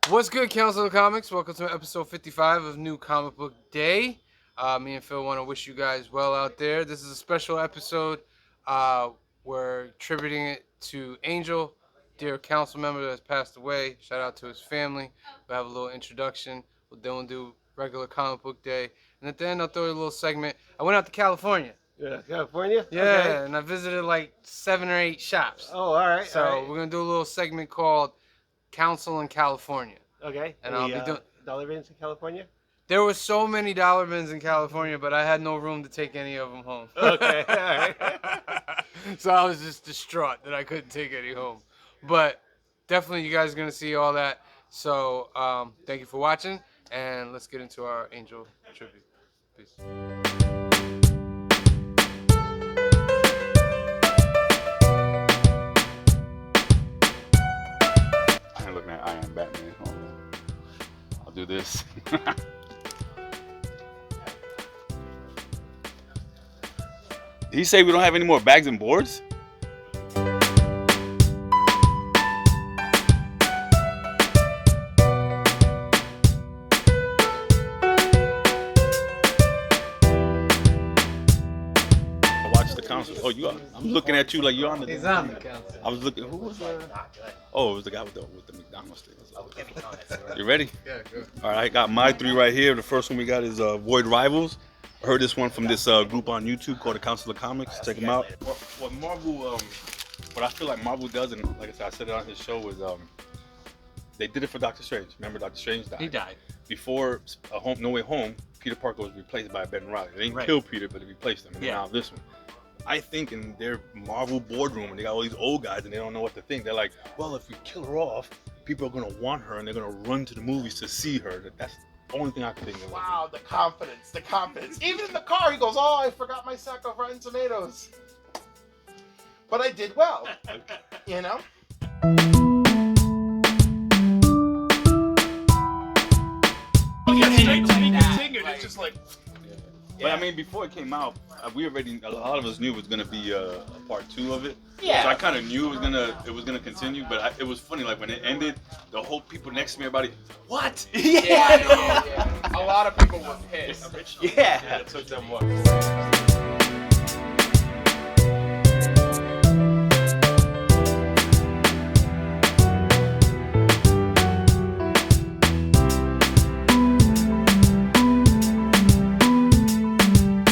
What's good, Council of Comics? Welcome to episode 55 of New Comic Book Day. Me and Phil want to wish you guys well out there. This is a special episode. We're tributing it to Angel, dear council member that has passed away. Shout out to his family. We'll have a little introduction. Then we'll do regular Comic Book Day. And at the end, I'll throw a little segment. I went out to California. Yeah, California? Yeah, Okay. and I visited like 7 or 8 shops. Oh, all right. So all right. we're going to do a little segment called Council in California. Okay. And Any, I'll be doing. dollar bins in California? There were so many dollar bins in California, but I had no room to take any of them home. Okay. All right. So I was just distraught that I couldn't take any home. But definitely, you guys are gonna see all that. So thank you for watching, and let's get into our Angel tribute. Peace. I ain't looking at I Am Batman. Hold on. I'll do this. Did he say we don't have any more bags and boards? I watched the council. Oh, you are. I'm looking at you like you're on the. He's on the council. I was looking. Who was that? Oh, it was the guy with the McDonald's thing. You ready? Yeah, good. All right, I got my 3 right here. The first one we got is Void Rivals. I heard this one from this group on YouTube called the Council of Comics. Check them out. What Marvel, what I feel like Marvel does, and like I said, I said it on his show, was they did it for Doctor Strange. Remember, Doctor Strange died. He died. Before No Way Home, Peter Parker was replaced by Ben Reilly. They didn't Right. kill Peter, but they replaced him. And Yeah. now this one. I think in their Marvel boardroom, and they got all these old guys, and they don't know what to think. They're like, well, if we kill her off, people are gonna want her, and they're gonna run to the movies to see her. That's the only thing I can think of. Wow, the confidence, the confidence. Even in the car, he goes, oh, I forgot my sack of Rotten Tomatoes. But I did well, you know? Straight to be continued. It's just like... But I mean, before it came out, a lot of us knew it was gonna be a part 2 of it. Yeah. So I kind of knew it was gonna continue. But it was funny, like when it ended, the whole people next to me, everybody, what? Yeah. A lot of people were pissed. Yeah. It took them what?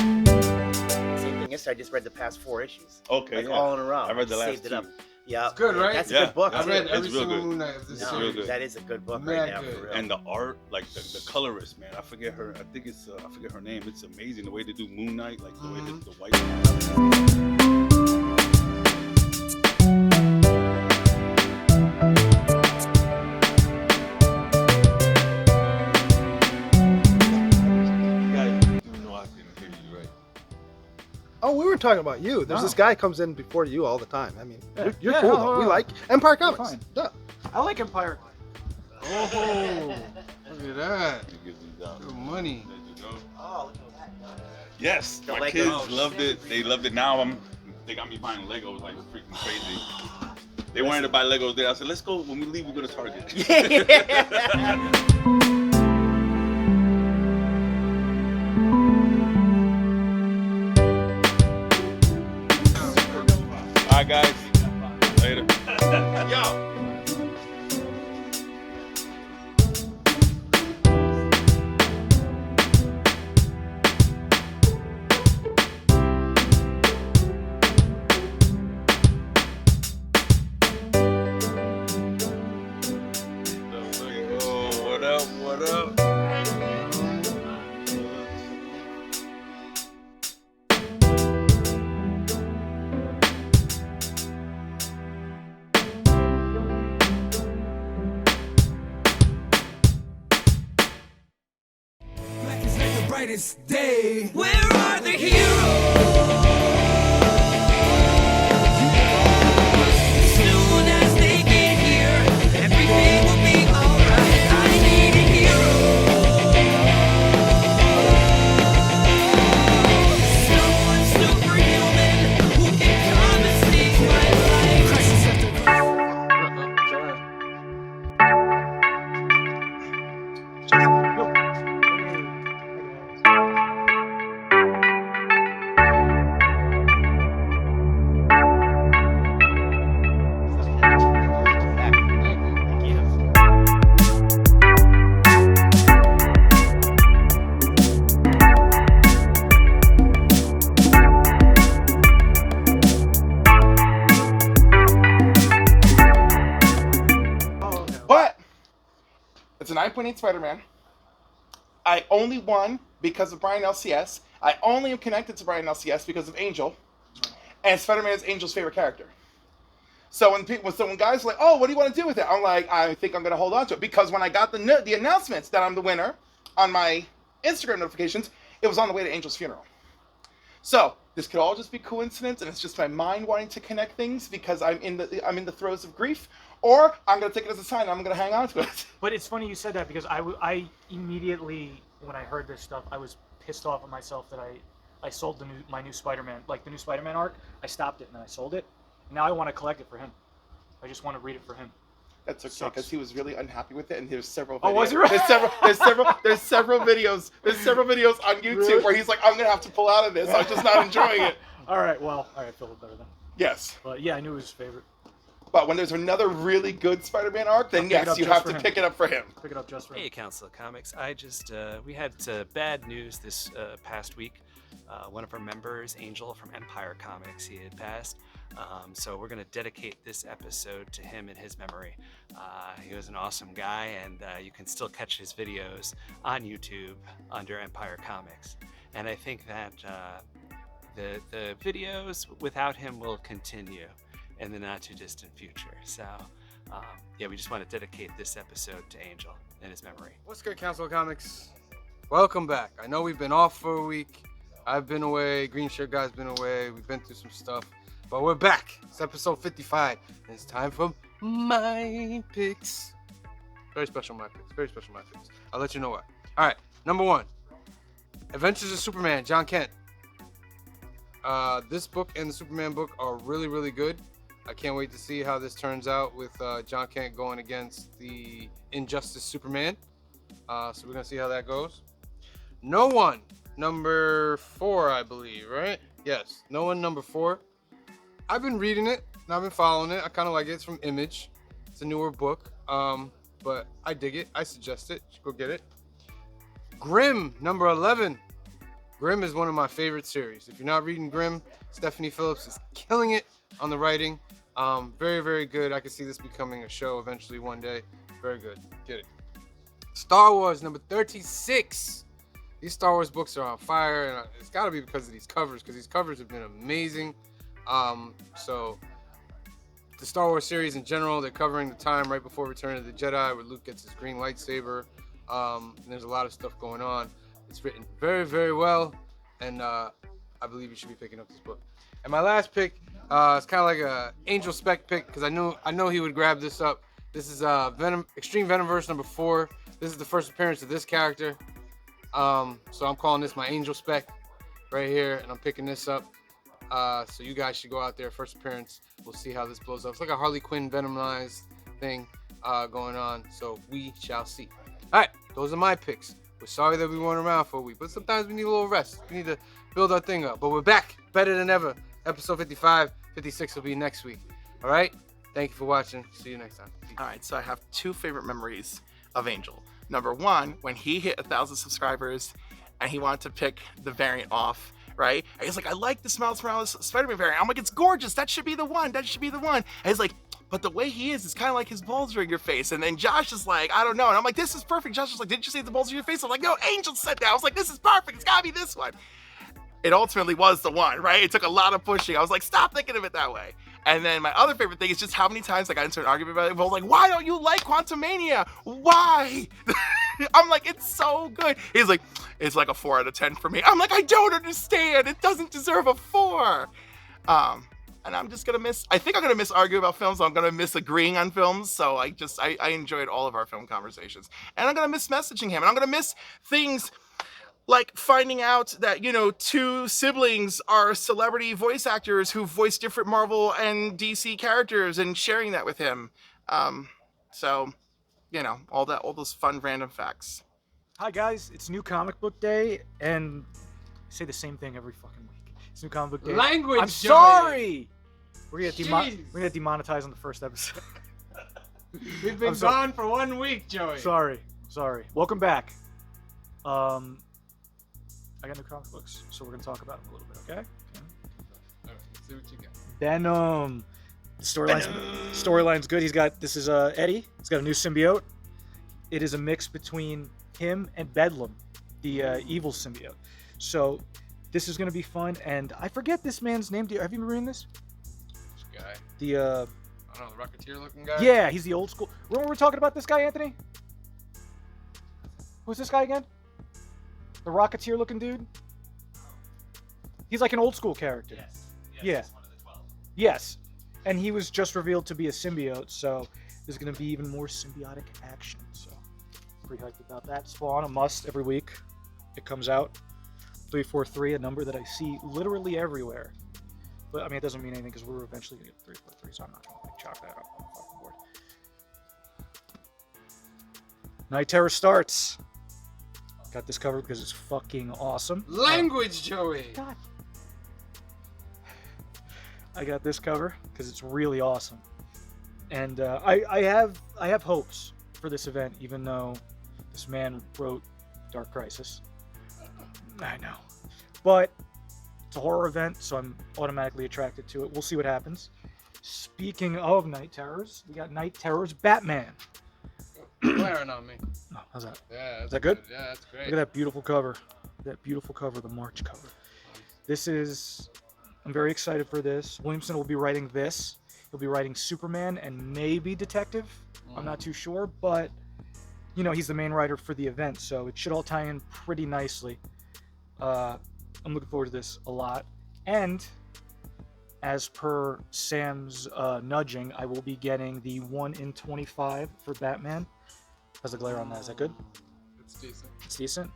Same thing yesterday. I just read the past 4 issues. Okay, Like yeah. all in a row. I read the last Saved it 2. up. Yeah. It's good, right? That's a Yeah. good book. I too. read It's every real single good. Moon Knight of this No, real series. good. that is a good book Mad right now good. for real. And the art, like the colorist, man, I forget her. I think it's I forget her name. It's amazing the way they do Moon Knight, like the way the white. Oh, we were talking about you. There's No. this guy comes in before you all the time. I mean, Yeah. you're Yeah, cool. no, though. We no. like Empire You're Comics. fine. Yeah. I like Empire. Oh, look at that. Good money. Oh, look at that. Yes, The my Legos. kids loved it. They loved it. Now they got me buying Legos like freaking crazy. They wanted to buy Legos there. I said, let's go. When we leave, we go to Target. Yeah. All right, guys. Later. Yo. Oh, what up? What up? Black is like the brightest day. Where are the heroes? Soon as they get here, everything will be alright. I need a hero. Someone superhuman who can come and save my life. Crisis after It's a 9.8 Spider-Man. I only won because of Brian LCS. I only am connected to Brian LCS because of Angel. And Spider-Man is Angel's favorite character. So when guys are like, oh, what do you want to do with it? I'm like, I think I'm going to hold on to it. Because when I got the announcements that I'm the winner on my Instagram notifications, it was on the way to Angel's funeral. So this could all just be coincidence, and it's just my mind wanting to connect things because I'm in the throes of grief, or I'm going to take it as a sign and I'm going to hang on to it. But it's funny you said that because I immediately, when I heard this stuff, I was pissed off at myself that I sold my new Spider-Man, like the new Spider-Man arc. I stopped it and then I sold it. Now I want to collect it for him. I just want to read it for him. That's okay, because he was really unhappy with it, and there's several videos. Oh, was he right? There's several videos on YouTube Really? where he's like, I'm gonna have to pull out of this. I'm just not enjoying it. All right, I feel better then. Yes. But yeah, I knew it was his favorite. But when there's another really good Spider-Man arc, then yes, you have to pick it up for him. Pick it up just for him. Hey, Council of Comics. I just, we had bad news this past week. One of our members, Angel from Empire Comics, he had passed. So we're going to dedicate this episode to him in his memory. He was an awesome guy, and you can still catch his videos on YouTube under Empire Comics. And I think that the videos without him will continue in the not too distant future. So yeah, we just want to dedicate this episode to Angel in his memory. What's good, Council of Comics? Welcome back. I know we've been off for a week. I've been away. Green Shirt Guy's been away. We've been through some stuff. But we're back. It's episode 55. And it's time for my picks. Very special my picks. Very special my picks. I'll let you know why. All right. Number 1. Adventures of Superman, John Kent. This book and the Superman book are really, really good. I can't wait to see how this turns out with John Kent going against the Injustice Superman. So we're going to see how that goes. No One, number 4, I believe, right? Yes, No One, number 4. I've been reading it, and I've been following it. I kind of like it. It's from Image. It's a newer book, but I dig it. I suggest it. You should go get it. Grimm, number 11. Grimm is one of my favorite series. If you're not reading Grimm, Stephanie Phillips is killing it on the writing. Very, very good. I can see this becoming a show eventually one day. Very good. Get it. Star Wars, number 36. These Star Wars books are on fire, and it's got to be because of these covers, because these covers have been amazing. So the Star Wars series in general, they're covering the time right before Return of the Jedi, where Luke gets his green lightsaber. And there's a lot of stuff going on. It's written very, very well, and I believe you should be picking up this book. And my last pick, it's kind of like a Angel Spec pick, because I know he would grab this up. This is Extreme Venomverse number 4. This is the first appearance of this character. So I'm calling this my Angel Spec right here, and I'm picking this up. So you guys should go out there, first appearance. We'll see how this blows up. It's like a Harley Quinn Venomized thing going on, so we shall see. All right, those are my picks. We're sorry that we weren't around for a week, but sometimes we need a little rest. We need to build our thing up. But we're back, better than ever. Episode 55, 56 will be next week. All right? Thank you for watching. See you next time. Peace. All right, so I have 2 favorite memories of Angel. Number 1, when he hit 1,000 subscribers and he wanted to pick the variant off, right? And he's like, I like the Miles Morales Spider-Man variant. I'm like, it's gorgeous. That should be the one. That should be the one. And he's like, but the way he is, it's kind of like his balls are in your face. And then Josh is like, I don't know. And I'm like, this is perfect. Josh is like, didn't you say the balls are in your face? I'm like, no, Angel said that. I was like, this is perfect. It's gotta be this one. It ultimately was the one, right? It took a lot of pushing. I was like, stop thinking of it that way. And then my other favorite thing is just how many times I got into an argument about it. I was like, why don't you like Quantumania? Why? I'm like, it's so good. He's like, it's like a 4 out of 10 for me. I'm like, I don't understand. It doesn't deserve a 4. And I'm just gonna I think I'm gonna miss arguing about films. I'm gonna miss agreeing on films. So I enjoyed all of our film conversations. And I'm gonna miss messaging him. And I'm gonna miss things like finding out that, 2 siblings are celebrity voice actors who voice different Marvel and DC characters and sharing that with him. So, all those fun random facts. Hi guys, it's New Comic Book Day, and I say the same thing every fucking week. It's New Comic Book Day. Language, I'm Joey. sorry! We're gonna Jeez. demonetize on the first episode. We've been gone for 1 week, Joey. Sorry. Welcome back. I got new comic books, so we're gonna talk about them a little bit, okay? All right, let's see what you got. Venom. The storyline's good. This is Eddie. He's got a new symbiote. it is a mix between him and Bedlam, the evil symbiote. So this is going to be fun, and I forget this man's name. Have you been reading this? This guy. The I don't know, the Rocketeer looking guy? yeah, he's the old school. Remember we were talking about this guy, Anthony? Who's this guy again? The Rocketeer looking dude? He's like an old school character. Yeah. He's one of the 12. Yes. And he was just revealed to be a symbiote, so there's going to be even more symbiotic action. So, pretty hyped about that. Spawn, a must every week. It comes out. 343, a number that I see literally everywhere. But, I mean, it doesn't mean anything because we're eventually going to get 343, so I'm not going to chalk that up on the fucking board. Night Terror starts. Got this covered because it's fucking awesome. Language, Joey! God. I got this cover because it's really awesome, and I have hopes for this event, even though this man wrote Dark Crisis. I know, but it's a horror event, so I'm automatically attracted to it. We'll see what happens. Speaking of Night Terrors, we got Night Terrors Batman. Glaring on me. Oh, how's that? Yeah. That's Is that good? Yeah, that's great. Look at that beautiful cover. That beautiful cover, the March cover. This is. I'm very excited for this. Williamson will be writing this. He'll be writing Superman and maybe Detective. I'm not too sure, but you know he's the main writer for the event, so it should all tie in pretty nicely. I'm looking forward to this a lot. And as per Sam's nudging, I will be getting the 1 in 25 for Batman. How's the glare on that? Is that good? It's decent. It's decent.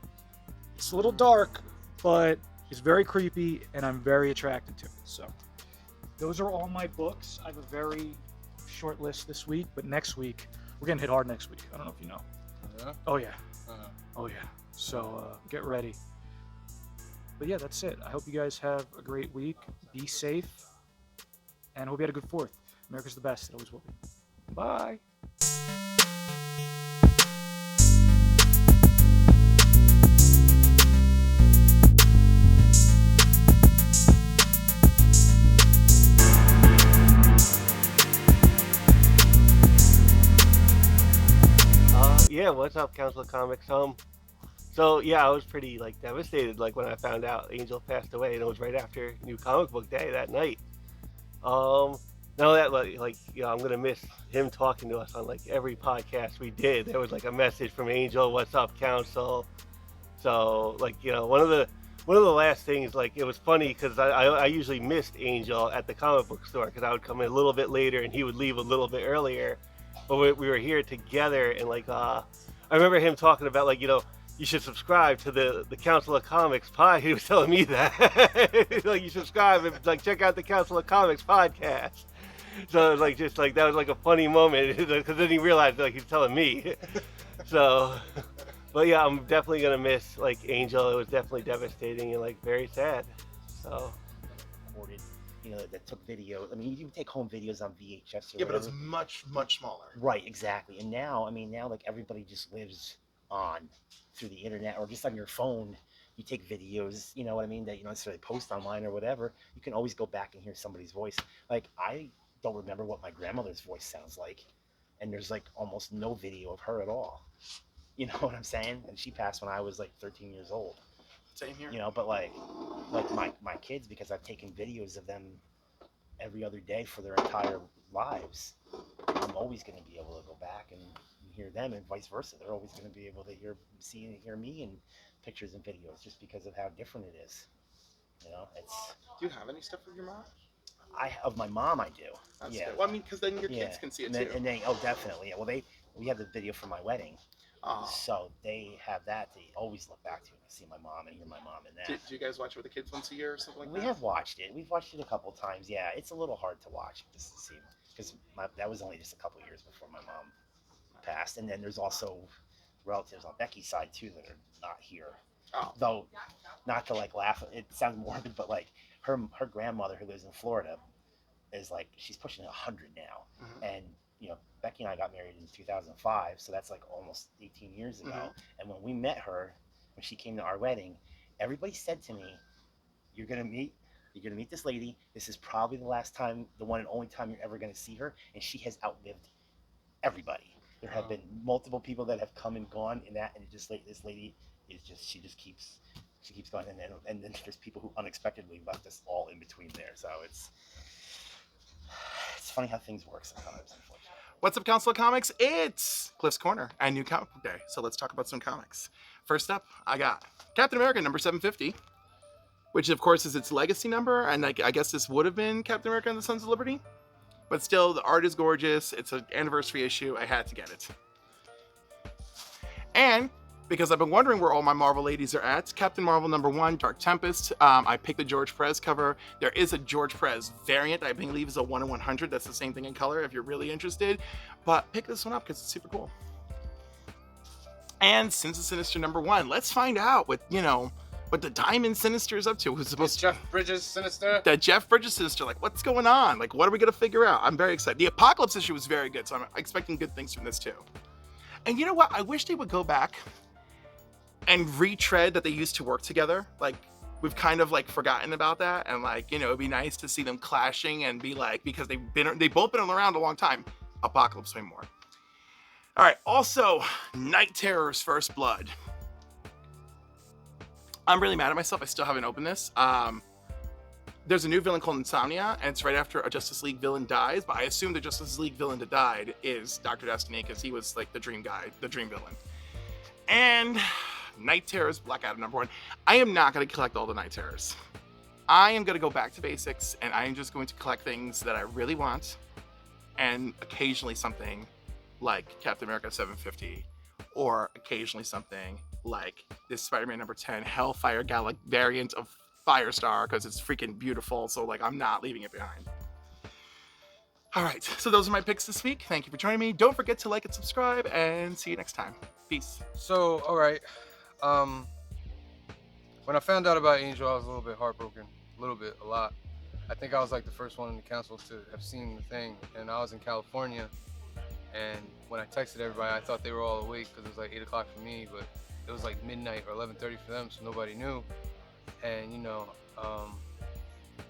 It's a little dark, but it's very creepy, and I'm very attracted to it. So those are all my books. I have a very short list this week, but next week, we're getting hit hard next week. I don't know if you know. Yeah? Oh, yeah. Uh-huh. Oh, yeah. So get ready. But yeah, that's it. I hope you guys have a great week. Be safe. And I hope you had a good 4th. America's the best. It always will be. Bye. Yeah, what's up, Council of Comics? So yeah, I was pretty like devastated like when I found out Angel passed away, and it was right after New Comic Book Day that night. Now that like you know, I'm gonna miss him talking to us on like every podcast we did. There was like a message from Angel, "What's up, Council?" So like you know, one of the last things, like it was funny because I usually missed Angel at the comic book store because I would come in a little bit later and he would leave a little bit earlier. But we were here together, and like I remember him talking about like you know you should subscribe to the Council of Comics pod. He was telling me that like you subscribe and like check out the Council of Comics podcast. So it was like just like that was like a funny moment because then he realized like he's telling me. So, but yeah, I'm definitely gonna miss like Angel. It was definitely devastating and like very sad. So. Recorded, you know, that took video. I mean, you take home videos on VHS or Yeah, but whatever. it's much, much smaller. Right, exactly. And now, I mean, now like everybody just lives on through the internet or just on your phone. You take videos, you know what I mean, that you don't necessarily post online or whatever. You can always go back and hear somebody's voice. Like I don't remember what my grandmother's voice sounds like, and there's like almost no video of her at all. You know what I'm saying? And she passed when I was like 13 years old. Same here. You know, but like my kids, because I've taken videos of them every other day for their entire lives, I'm always going to be able to go back and hear them, and vice versa. They're always going to be able to see and hear me in pictures and videos, just because of how different it is. You know, it's. Do you have any stuff of your mom? Of my mom, I do. That's Yeah. good. Well, I mean, because then your Yeah. kids can see it And then, too. and they, oh, definitely. Yeah. Well, we have the video from my wedding, so they have that. They always look back to and see my mom and hear my mom in that. Do you guys watch it with the kids once a year or something like We that? have watched it. We've watched it a couple times. Yeah, it's a little hard to watch just to see, because that was only just a couple years before my mom passed. And then there's also relatives on Becky's side too that are not here. Oh. Though, not to like laugh, it sounds morbid, but like her grandmother who lives in Florida is like, she's pushing 100 now. And you know, Becky and I got married in 2005, so that's like almost 18 years ago. And when we met her, when she came to our wedding, everybody said to me, you're gonna meet this lady. This is probably the last time, the one and only time you're ever gonna see her, and she has outlived everybody. There have been multiple people that have come and gone in that, and it just like this lady is just she keeps going, and then there's people who unexpectedly left us all in between there. So it's funny how things work sometimes, unfortunately. What's up, Council of Comics? It's Cliff's Corner and New Comic Book Day. So let's talk about some comics. First up, I got Captain America number 750, which of course is its legacy number, and I guess this would have been Captain America and the Sons of Liberty. But still, the art is gorgeous. It's an anniversary issue. I had to get it. And because I've been wondering where all my Marvel ladies are at, Captain Marvel number 1, Dark Tempest. I picked the George Perez cover. There is a George Perez variant, I believe is a 1 in 100. That's the same thing in color if you're really interested. But pick this one up because it's super cool. And Sins of Sinister number 1. Let's find out what the Diamond Sinister is up to. Who's supposed Jeff Bridges Sinister? That Jeff Bridges Sinister. Like, what's going on? Like, what are we going to figure out? I'm very excited. The Apocalypse issue was very good, so I'm expecting good things from this too. And you know what? I wish they would go back and retread that they used to work together. Like, we've kind of like forgotten about that, and like, it'd be nice to see them clashing and be like, because they've both been around a long time. Apocalypse way more. All right. Also, Night Terror's First Blood. I'm really mad at myself. I still haven't opened this. There's a new villain called Insomnia, and it's right after a Justice League villain dies. But I assume the Justice League villain that died is Dr. Destiny, because he was like the dream guy, the dream villain. And Night Terror's Black Adam number 1. I am not going to collect all the Night Terrors. I am going to go back to basics, and I am just going to collect things that I really want, and occasionally something like Captain America 750, or occasionally something like this Spider-Man number 10 Hellfire Gallic variant of Firestar, because it's freaking beautiful. So like, I'm not leaving it behind. All right, so those are my picks this week. Thank you for joining me. Don't forget to like and subscribe, and see you next time. Peace. So, all right. When I found out about Angel, I was a little bit heartbroken. A lot. I think I was like the first one in the council to have seen the thing, and I was in California. And when I texted everybody, I thought they were all awake because it was like 8 o'clock for me, but it was like midnight or 11:30 for them, so nobody knew. And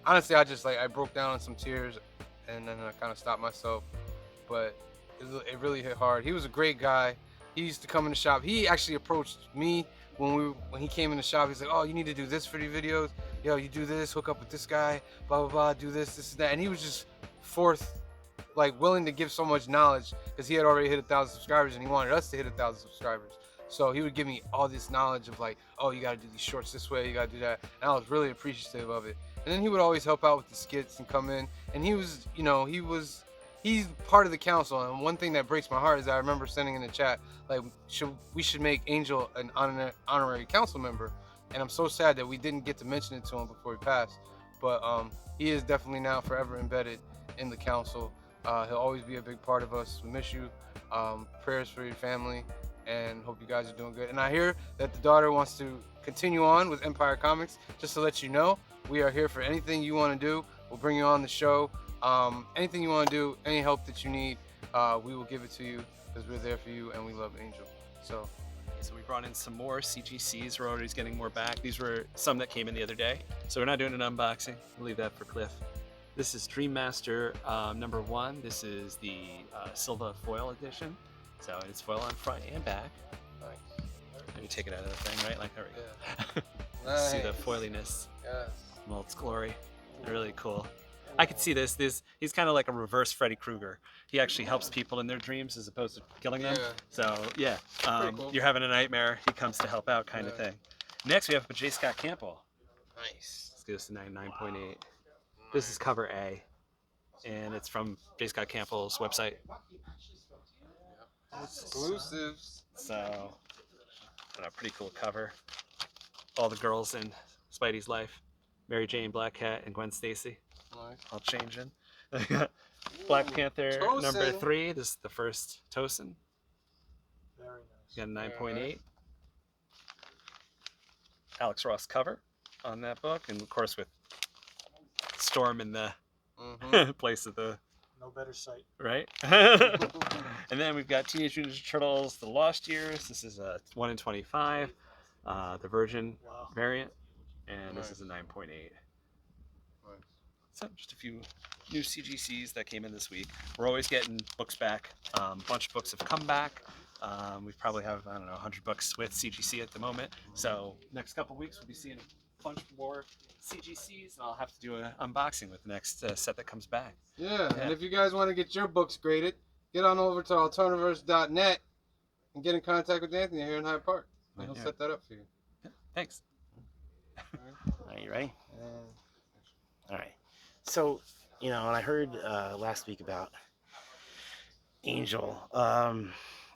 honestly, I broke down in some tears, and then I kind of stopped myself. But it really hit hard. He was a great guy. He used to come in the shop. He actually approached me when he came in the shop. He's like, "Oh, you need to do this for the videos. Yo, you do this, hook up with this guy, blah blah blah, do this, this and that." And he was just willing to give so much knowledge, because he had already hit 1,000 subscribers, and he wanted us to hit 1,000 subscribers. So he would give me all this knowledge of like, "Oh, you got to do these shorts this way, you got to do that," and I was really appreciative of it. And then he would always help out with the skits and come in, and he's part of the council. And one thing that breaks my heart is I remember sending in the chat, like, we should make Angel an honorary council member, and I'm so sad that we didn't get to mention it to him before he passed. But he is definitely now forever embedded in the council. He'll always be a big part of us. We miss you. Prayers for your family, and hope you guys are doing good. And I hear that the daughter wants to continue on with Empire Comics. Just to let you know, we are here for anything you want to do. We'll bring you on the show. Anything you want to do, any help that you need, we will give it to you, because we're there for you, and we love Angel. So we brought in some more CGCs. We're already getting more back. These were some that came in the other day. So we're not doing an unboxing. We'll leave that for Cliff. This is Dream Master number 1. This is the Silva foil edition. So it's foil on front and back. nice. Let me take it out of the thing, right? Like, there we go. Nice. See the foiliness Yes. in all its glory. Really cool. I could see this. He's kind of like a reverse Freddy Krueger. He actually helps people in their dreams as opposed to killing them. Yeah. So yeah, cool. You're having a nightmare, he comes to help out, kind of thing. Next we have J. Scott Campbell. Nice. Let's do this to 9.8. This is cover A, and it's from J. Scott Campbell's website. Exclusives. So, a pretty cool cover. All the girls in Spidey's life: Mary Jane, Black Cat, and Gwen Stacy. Nice. All changing. Black Panther Tosin. number 3. This is the first Tosin. Very nice. Got a 9.8. Alex Ross cover on that book, and of course with Storm in the place of the No better sight. right. And then we've got Teenage Mutant Ninja Turtles: The Lost Years. This is a 1 in 25, the Virgin variant, and this is a 9.8. So just a few new CGCs that came in this week. We're always getting books back. A bunch of books have come back. We probably have, I don't know, 100 books with CGC at the moment. So next couple weeks we'll be seeing a bunch more CGCs, and I'll have to do an unboxing with the next set that comes back. Yeah, and if you guys want to get your books graded, get on over to alternaverse.net and get in contact with Anthony here in Hyde Park. And he'll set that up for you. Thanks. Are you ready? All right. So, you know, and I heard last week about Angel.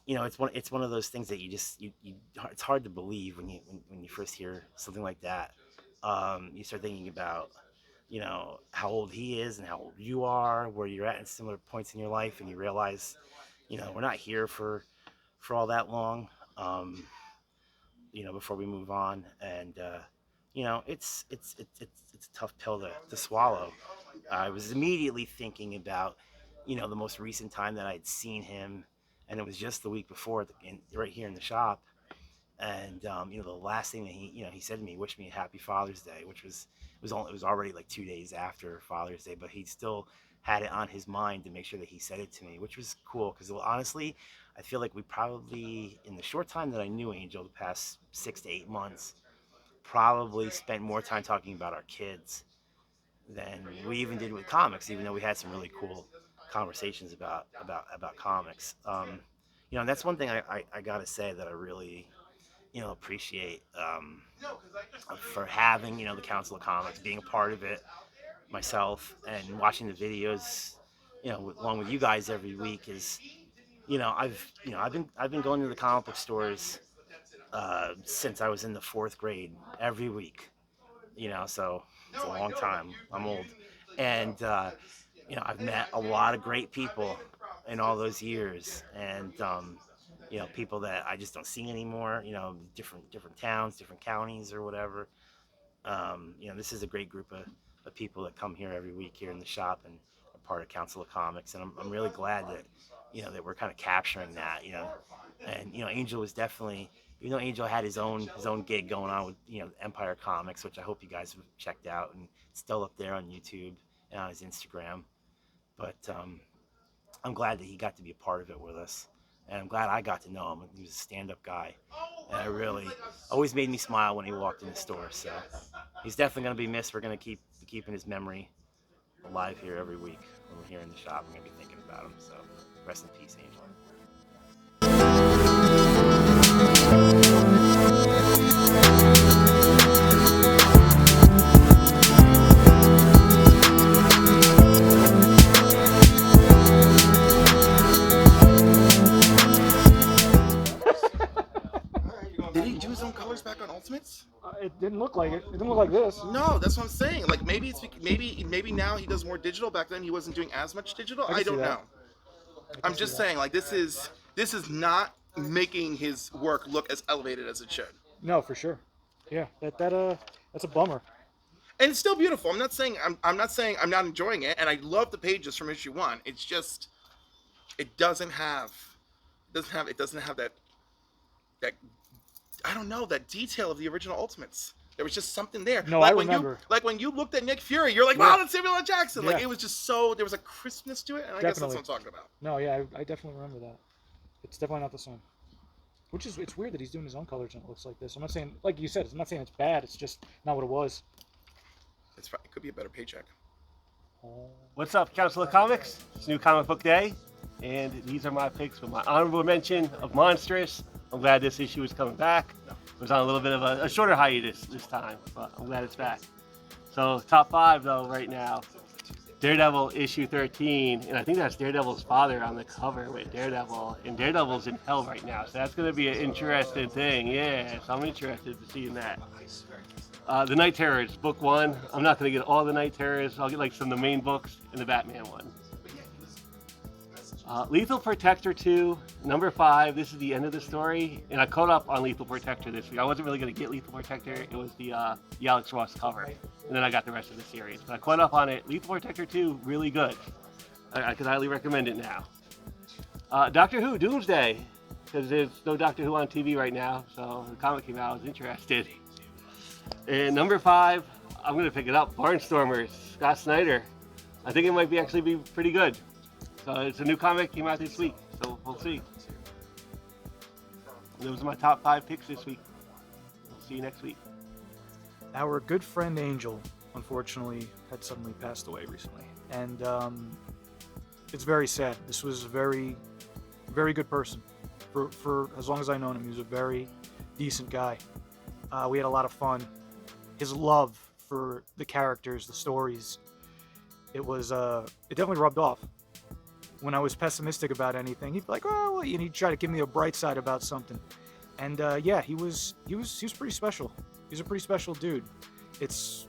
You know, it's one of those things that it's hard to believe when you first hear something like that. You start thinking about, you know, how old he is and how old you are, where you're at similar points in your life, and you realize, you know, we're not here for all that long. You know, before we move on, and you know, it's a tough pill to swallow. I was immediately thinking about, you know, the most recent time that I'd seen him, and it was just the week before, right here in the shop. And you know, the last thing that he said to me, wished me a happy Father's Day, which it was already like 2 days after Father's Day, but he still had it on his mind to make sure that he said it to me, which was cool, because honestly, I feel like we probably, in the short time that I knew Angel, the past 6 to 8 months, probably spent more time talking about our kids than we even did with comics, even though we had some really cool conversations about comics. You know, and that's one thing I gotta say that I really, you know, appreciate for having, you know, the Council of Comics, being a part of it myself, and watching the videos, you know, along with you guys every week is, you know, I've been going to the comic book stores since I was in the 4th grade every week, you know, so it's a long time. I'm old, and you know, I've met a lot of great people in all those years, and you know, people that I just don't see anymore, you know, different towns, different counties or whatever. You know, this is a great group of people that come here every week here in the shop and are part of Council of Comics, and I'm really glad that, you know, that we're kind of capturing that, you know. And, you know, Angel was definitely, even though Angel had his own gig going on with, you know, Empire Comics, which I hope you guys have checked out, and it's still up there on YouTube and on his Instagram. But I'm glad that he got to be a part of it with us. And I'm glad I got to know him. He was a stand-up guy. And it really always made me smile when he walked in the store. So he's definitely going to be missed. We're going to keep keeping his memory alive here every week when we're here in the shop. I'm going to be thinking about him. So rest in peace, Angel. Did he do his own colors back on Ultimates? It didn't look like it. It didn't look like this. No, that's what I'm saying. Like maybe maybe now he does more digital. Back then he wasn't doing as much digital. I don't know. I'm just saying, like, this is not making his work look as elevated as it should. No, for sure. Yeah, that's a bummer. And it's still beautiful. I'm not saying I'm not enjoying it, and I love the pages from issue 1. It's just it doesn't have that I don't know, that detail of the original Ultimates. There was just something there. No, like I remember. When you looked at Nick Fury, you're like, wow, Yeah. that's Samuel L. Jackson. Yeah. Like, it was just so, there was a crispness to it, and I guess that's Definitely. what I'm talking about. No, yeah, I definitely remember that. It's definitely not the same. Which is, it's weird that he's doing his own colors and it looks like this. I'm not saying, like you said, I'm not saying it's bad. It's just not what it was. It could be a better paycheck. What's up, Council of Comics? It's New Comic Book Day, and these are my picks with my honorable mention of Monstrous. I'm glad this issue is coming back. It was on a little bit of a shorter hiatus this time, but I'm glad it's back. So top 5 though right now. Daredevil issue 13, and I think that's Daredevil's father on the cover with Daredevil, and Daredevil's in hell right now, so that's going to be an interesting thing. Yeah, so I'm interested to see that. The Night Terrors, book 1. I'm not going to get all the Night Terrors. I'll get like some of the main books and the Batman one. Lethal Protector 2, number 5. This is the end of the story, and I caught up on Lethal Protector this week. I wasn't really going to get Lethal Protector. It was the Alex Ross cover, and then I got the rest of the series. But I caught up on it. Lethal Protector 2, really good. I could highly recommend it now. Doctor Who, Doomsday, because there's no Doctor Who on TV right now, so the comic came out. I was interested. And number 5, I'm gonna pick it up. Barnstormers, Scott Snyder. I think it might actually be pretty good. So it's a new comic, came out this week, so we'll see. Those are my top 5 picks this week. We'll see you next week. Our good friend Angel, unfortunately, had suddenly passed away recently, and it's very sad. This was a very, very good person. For as long as I've known him, he was a very decent guy. We had a lot of fun. His love for the characters, the stories, it definitely rubbed off. When I was pessimistic about anything, he'd be like, "Oh," well," and he'd try to give me a bright side about something. And yeah, he was pretty special. He's a pretty special dude. It's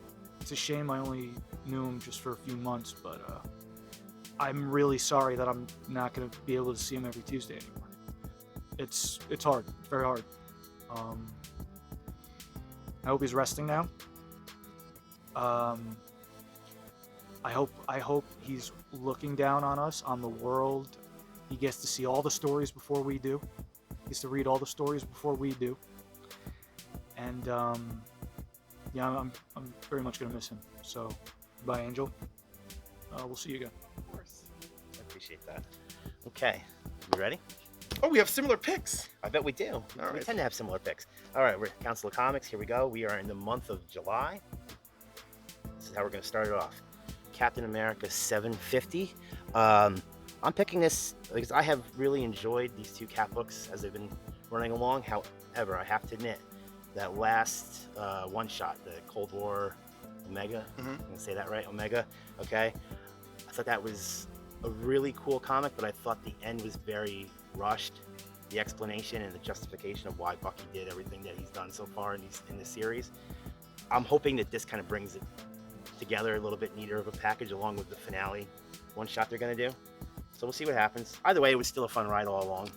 a shame I only knew him just for a few months, but I'm really sorry that I'm not gonna be able to see him every Tuesday anymore. It's hard. It's very hard. I hope he's resting now. I hope he's looking down on us, on the world. He gets to see all the stories before we do. He gets to read all the stories before we do. And yeah, I'm very much gonna miss him. So, bye, Angel. We'll see you again. Of course. I appreciate that. Okay, you ready? Oh, we have similar picks. I bet we do. All We right. tend to have similar picks. All right, we're at Council of Comics. Here we go. We are in the month of July. This is how we're going to start it off. Captain America 750. I'm picking this because I have really enjoyed these 2 Cap books as they've been running along. However, I have to admit that last one-shot, the Cold War Omega, I'm going to say that right, Omega, okay? I thought that was a really cool comic, but I thought the end was very rushed. The explanation and the justification of why Bucky did everything that he's done so far in this series. I'm hoping that this kind of brings it together a little bit neater of a package along with the finale one shot they're going to do. So we'll see what happens. Either way, it was still a fun ride all along.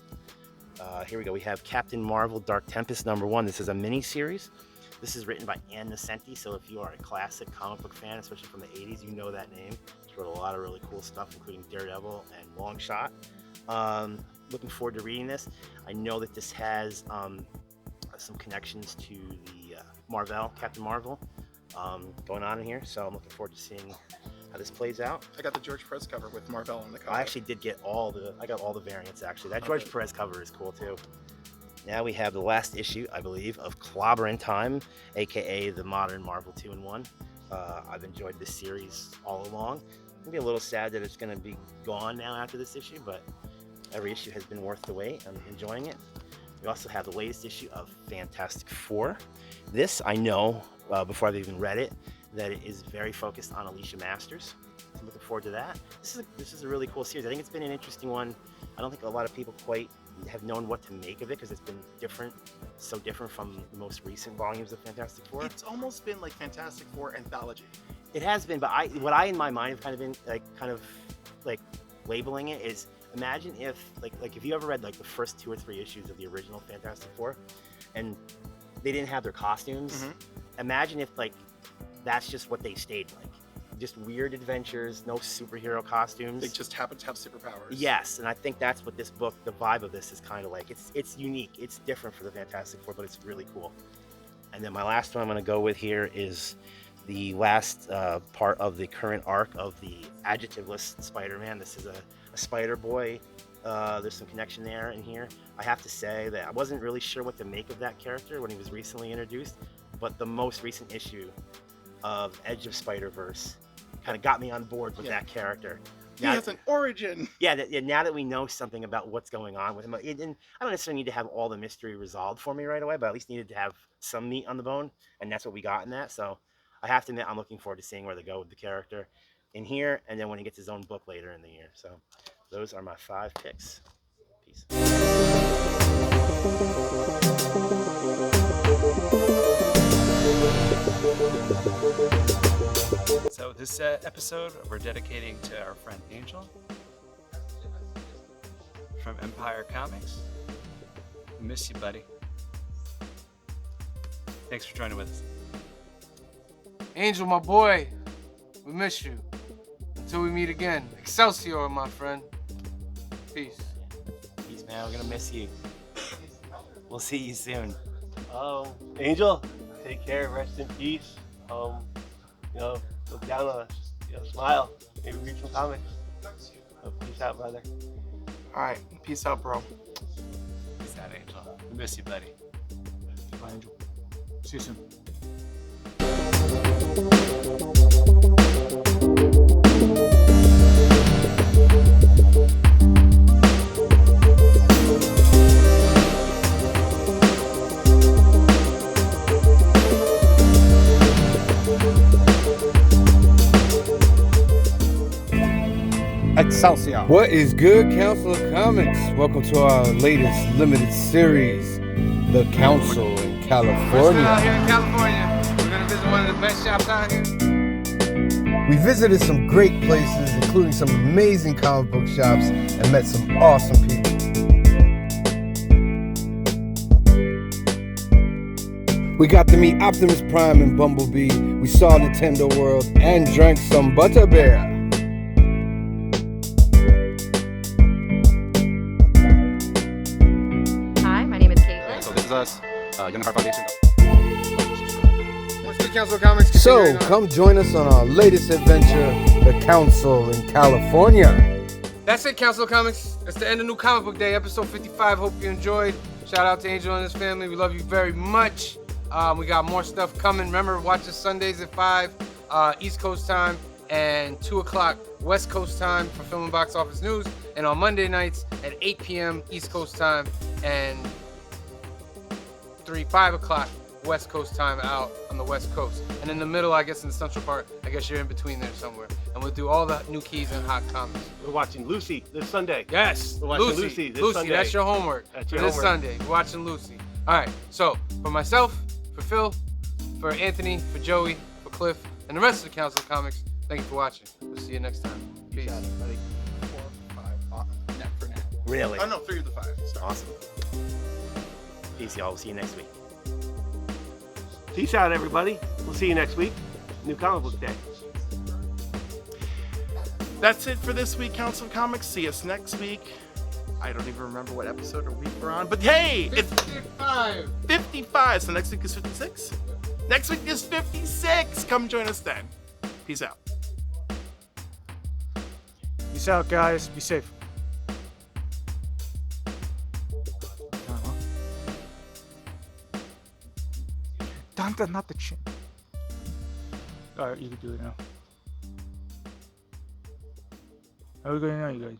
Here we go. We have Captain Marvel Dark Tempest #1. This is a mini series. This is written by Ann Nesenti. So if you are a classic comic book fan, especially from the 80s, you know that name. She wrote a lot of really cool stuff, including Daredevil and Longshot. Looking forward to reading this. I know that this has some connections to the Marvel, Captain Marvel, going on in here. So I'm looking forward to seeing how this plays out. I got the George Perez cover with Marvel on the cover. I actually did get all the variants actually. That George Perez cover is cool too. Now we have the last issue, I believe, of Clobber in Time, aka the modern Marvel 2-in-1. I've enjoyed this series all along. I'm gonna be a little sad that it's gonna be gone now after this issue, but every issue has been worth the wait. I'm enjoying it. We also have the latest issue of Fantastic Four. This I know before I've even read it that it is very focused on Alicia Masters. So I'm looking forward to that. This is a really cool series. I think it's been an interesting one. I don't think a lot of people quite have known what to make of it because it's been so different from the most recent volumes of Fantastic Four. It's almost been like Fantastic Four anthology. It has been, but what I in my mind have kind of been labeling it is, imagine if if you ever read like the first 2 or 3 issues of the original Fantastic Four and they didn't have their costumes. Imagine if that's just what they stayed like. Just weird adventures, no superhero costumes. They just happen to have superpowers. Yes, and I think that's what this book, the vibe of this is kind of like. It's unique, it's different for the Fantastic Four, but it's really cool. And then my last one I'm going to go with here is the last part of the current arc of the adjectiveless Spider-Man. This is a Spider-Boy. There's some connection there in here. I have to say that I wasn't really sure what to make of that character when he was recently introduced, but the most recent issue of Edge of Spider-Verse kind of got me on board with that character. He has an origin. Yeah, now that we know something about what's going on with him, and I don't necessarily need to have all the mystery resolved for me right away, but at least needed to have some meat on the bone, and that's what we got in that. So I have to admit, I'm looking forward to seeing where they go with the character in here, and then when he gets his own book later in the year. So those are my 5 picks. Peace. So this episode we're dedicating to our friend Angel from Empire Comics. We miss you, buddy. Thanks for joining with us. Angel, my boy, we miss you. Until we meet again. Excelsior, my friend. Peace. Peace, man. We're gonna miss you. We'll see you soon. Angel, take care. Rest in peace. Look down on us. Smile. Maybe read some comics. So peace out, brother. All right, peace out, bro. Peace out, Angel. We miss you, buddy. Bye, Angel. See you soon. Excelsior. What is good, Council of Comics? Welcome to our latest limited series, The Council in California. We're still out here in California. We're gonna visit one of the best shops out here. We visited some great places, including some amazing comic book shops, and met some awesome people. We got to meet Optimus Prime and Bumblebee. We saw Nintendo World and drank some Butterbeer. Hi, my name is Caitlin. So this is us, Young Heart Foundation. What's good, Council of Comics? So, come join us on our latest adventure, The Council in California. That's it, Council of Comics. That's the end of New Comic Book Day, episode 55. Hope you enjoyed. Shout out to Angel and his family. We love you very much. We got more stuff coming. Remember, watch us Sundays at 5 East Coast time and 2 o'clock West Coast time for Film and Box Office News. And on Monday nights at 8 p.m. East Coast time and 5 o'clock West Coast time out on the West Coast. And in the middle, I guess in the central part, I guess you're in between there somewhere. And we'll do all the new keys and hot comics. We're watching Lucy this Sunday. Yes, We're watching Lucy this Sunday. That's your homework. That's for your this homework. Sunday. We're watching Lucy. All right, so for myself, for Phil, for Anthony, for Joey, for Cliff, and the rest of the Council of Comics, thank you for watching. We'll see you next time. Peace. 4, 5, net for net. Really? Oh no, 3 of the 5. Sorry. Awesome. Peace, y'all. We'll see you next week. Peace out, everybody. We'll see you next week. New Comic Book Day. That's it for this week, Council of Comics. See us next week. I don't even remember what episode or week we're on, but hey, it's 55. 55. So next week is 56. Next week is 56. Come join us then. Peace out. Peace out, guys. Be safe. Not the chin. Alright, you can do it now. How are we going now, you guys?